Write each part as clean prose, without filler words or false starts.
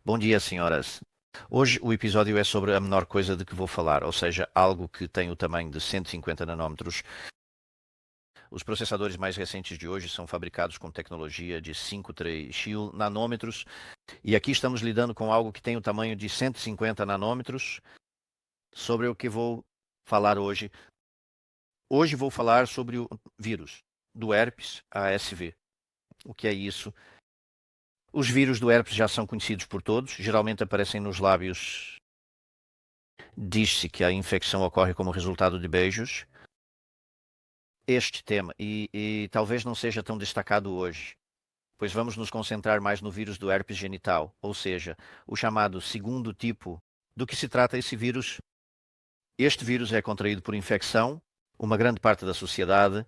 Bom dia, senhoras. Hoje o episódio é sobre a menor coisa de que vou falar, ou seja, algo que tem o tamanho de 150 nanômetros. Os processadores mais recentes de hoje são fabricados com tecnologia de 5,3 nanômetros, e aqui estamos lidando com algo que tem o tamanho de 150 nanômetros, sobre o que vou falar hoje. Hoje vou falar sobre o vírus do herpes ASV. O que é isso? Os vírus do herpes já são conhecidos por todos, geralmente aparecem nos lábios. Diz-se que a infecção ocorre como resultado de beijos. Este tema, e talvez não seja tão destacado hoje, pois vamos nos concentrar mais no vírus do herpes genital, ou seja, o chamado segundo tipo. Do que se trata esse vírus? Este vírus é contraído por infecção. Uma grande parte da sociedade,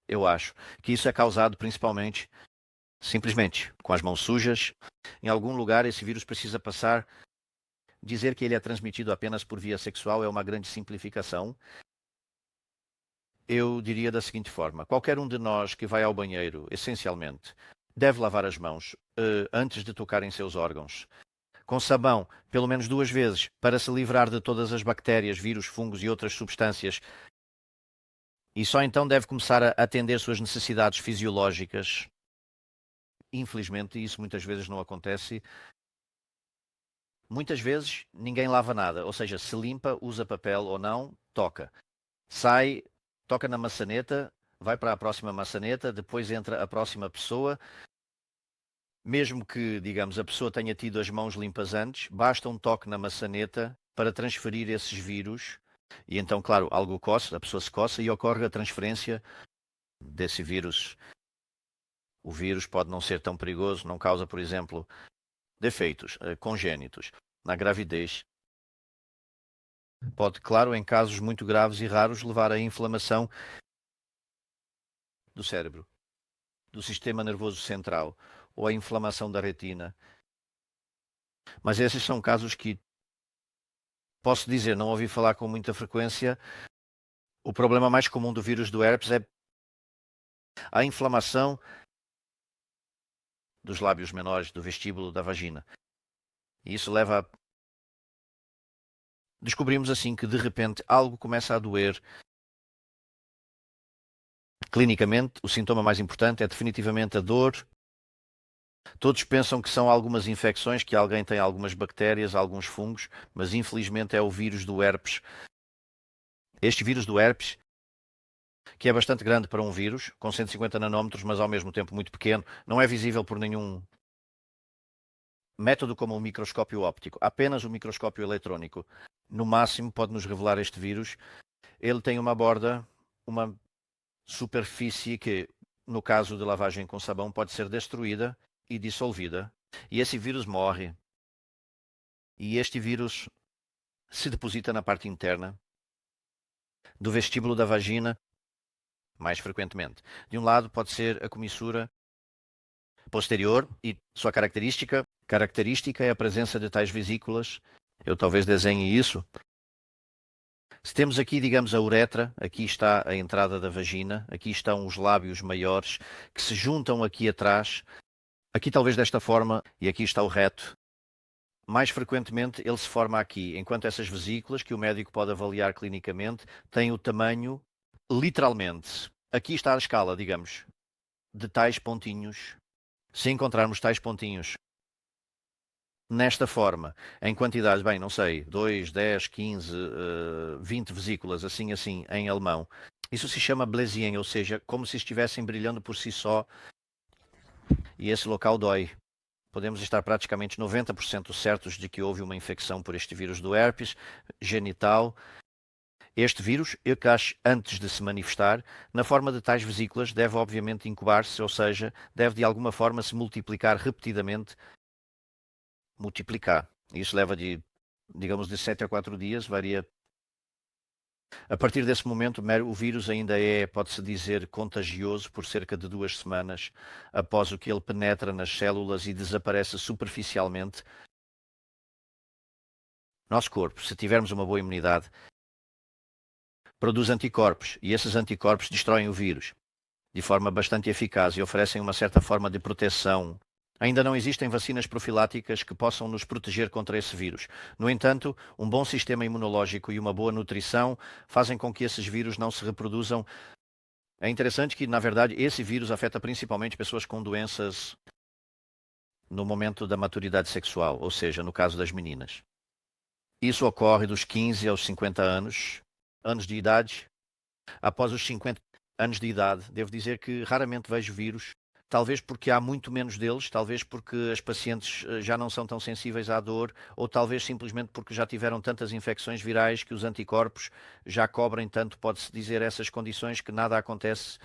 eu acho, que isso é causado principalmente, simplesmente, com as mãos sujas. Em algum lugar esse vírus precisa passar. Dizer que ele é transmitido apenas por via sexual é uma grande simplificação. Eu diria da seguinte forma: qualquer um de nós que vai ao banheiro, essencialmente, deve lavar as mãos antes de tocar em seus órgãos, com sabão, pelo menos 2 vezes, para se livrar de todas as bactérias, vírus, fungos e outras substâncias. E só então deve começar a atender suas necessidades fisiológicas. Infelizmente, isso muitas vezes não acontece. Muitas vezes ninguém lava nada, ou seja, se limpa, usa papel ou não, toca. Sai, toca na maçaneta, vai para a próxima maçaneta, depois entra a próxima pessoa. Mesmo que, digamos, a pessoa tenha tido as mãos limpas antes, basta um toque na maçaneta para transferir esses vírus. E então, claro, algo coça, a pessoa se coça e ocorre a transferência desse vírus. O vírus pode não ser tão perigoso, não causa, por exemplo, defeitos congénitos na gravidez. Pode, claro, em casos muito graves e raros, levar à inflamação do cérebro, do sistema nervoso central, ou à inflamação da retina. Mas esses são casos que, posso dizer, não ouvi falar com muita frequência. O problema mais comum do vírus do herpes é a inflamação dos lábios menores, do vestíbulo da vagina. E isso leva a... Descobrimos assim que, de repente, algo começa a doer. Clinicamente, o sintoma mais importante é definitivamente a dor. Todos pensam que são algumas infecções, que alguém tem algumas bactérias, alguns fungos, mas infelizmente é o vírus do herpes. Este vírus do herpes, que é bastante grande para um vírus, com 150 nanômetros, mas ao mesmo tempo muito pequeno, não é visível por nenhum método como o microscópio óptico, apenas o microscópio eletrónico. No máximo pode nos revelar este vírus. Ele tem uma borda, uma superfície que, no caso de lavagem com sabão, pode ser destruída e dissolvida. E esse vírus morre. E este vírus se deposita na parte interna do vestíbulo da vagina, mais frequentemente. De um lado pode ser a comissura posterior e sua característica é a presença de tais vesículas. Eu talvez desenhe isso. Se temos aqui, digamos, a uretra, aqui está a entrada da vagina, aqui estão os lábios maiores que se juntam aqui atrás, aqui talvez desta forma, e aqui está o reto. Mais frequentemente ele se forma aqui, enquanto essas vesículas, que o médico pode avaliar clinicamente, têm o tamanho, literalmente, aqui está a escala, digamos, de tais pontinhos. Se encontrarmos tais pontinhos nesta forma, em quantidades, bem, não sei, 2, 10, 15, 20 vesículas, assim, em alemão, isso se chama Bläschen, ou seja, como se estivessem brilhando por si só, e esse local dói. Podemos estar praticamente 90% certos de que houve uma infecção por este vírus do herpes genital. Este vírus, antes de se manifestar, na forma de tais vesículas, deve obviamente incubar-se, ou seja, deve de alguma forma se multiplicar repetidamente. Isso leva digamos, de 7 a 4 dias, varia. A partir desse momento, o vírus ainda é, pode-se dizer, contagioso por cerca de 2 semanas após o que ele penetra nas células e desaparece superficialmente. Nosso corpo, se tivermos uma boa imunidade, produz anticorpos e esses anticorpos destroem o vírus de forma bastante eficaz e oferecem uma certa forma de proteção Ainda não existem vacinas profiláticas que possam nos proteger contra esse vírus. No entanto, um bom sistema imunológico e uma boa nutrição fazem com que esses vírus não se reproduzam. É interessante que, na verdade, esse vírus afeta principalmente pessoas com doenças no momento da maturidade sexual, ou seja, no caso das meninas. Isso ocorre dos 15 aos 50 anos de idade. Após os 50 anos de idade, devo dizer que raramente vejo vírus, talvez porque há muito menos deles, talvez porque as pacientes já não são tão sensíveis à dor, ou talvez simplesmente porque já tiveram tantas infecções virais que os anticorpos já cobrem tanto, pode-se dizer, essas condições que nada acontece.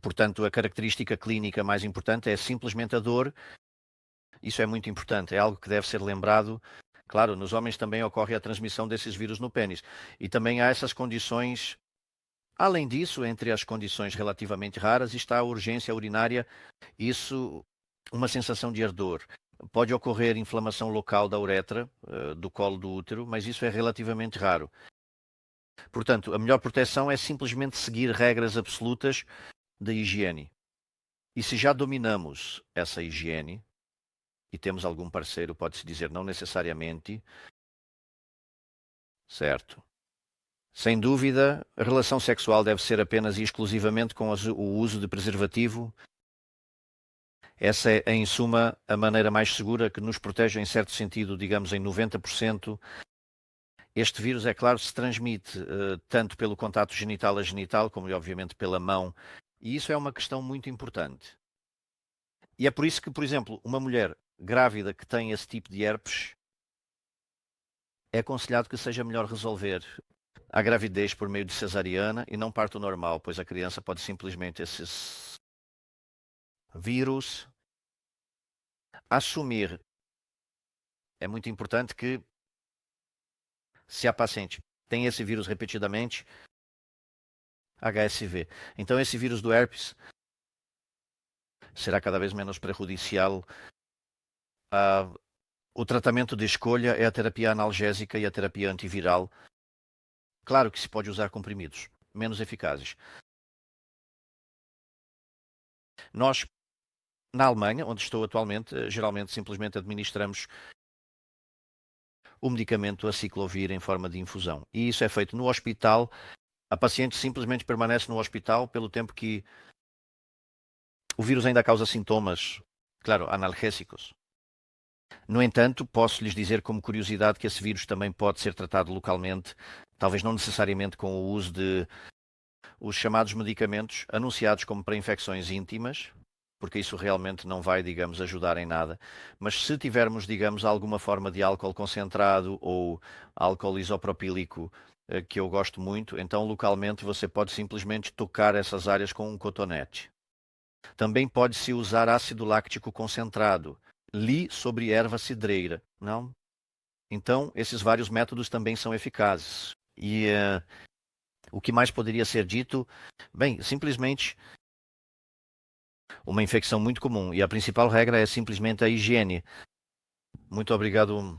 Portanto, a característica clínica mais importante é simplesmente a dor. Isso é muito importante, é algo que deve ser lembrado. Claro, nos homens também ocorre a transmissão desses vírus no pênis. E também há essas condições. Além disso, entre as condições relativamente raras está a urgência urinária, isso, uma sensação de ardor. Pode ocorrer inflamação local da uretra, do colo do útero, mas isso é relativamente raro. Portanto, a melhor proteção é simplesmente seguir regras absolutas da higiene. E se já dominamos essa higiene, e temos algum parceiro, pode-se dizer não necessariamente, certo? Sem dúvida, a relação sexual deve ser apenas e exclusivamente com o uso de preservativo. Essa é, em suma, a maneira mais segura que nos protege, em certo sentido, digamos em 90%. Este vírus, é claro, se transmite tanto pelo contato genital a genital, como obviamente pela mão, e isso é uma questão muito importante. E é por isso que, por exemplo, uma mulher grávida que tem esse tipo de herpes, é aconselhado que seja melhor resolver a gravidez por meio de cesariana e não parto normal, pois a criança pode simplesmente esses vírus assumir. É muito importante que, se a paciente tem esse vírus repetidamente, HSV, então esse vírus do herpes será cada vez menos prejudicial. O tratamento de escolha é a terapia analgésica e a terapia antiviral. Claro que se pode usar comprimidos, menos eficazes. Nós, na Alemanha, onde estou atualmente, geralmente simplesmente administramos o medicamento aciclovir em forma de infusão. E isso é feito no hospital. A paciente simplesmente permanece no hospital pelo tempo que o vírus ainda causa sintomas, claro, analgésicos. No entanto, posso lhes dizer como curiosidade que esse vírus também pode ser tratado localmente, talvez não necessariamente com o uso de os chamados medicamentos anunciados como para infecções íntimas, porque isso realmente não vai, digamos, ajudar em nada. Mas se tivermos, digamos, alguma forma de álcool concentrado ou álcool isopropílico, que eu gosto muito, então localmente você pode simplesmente tocar essas áreas com um cotonete. Também pode-se usar ácido láctico concentrado, li sobre erva cidreira, não? Então, esses vários métodos também são eficazes. E o que mais poderia ser dito? Bem, simplesmente uma infecção muito comum. E a principal regra é simplesmente a higiene. Muito obrigado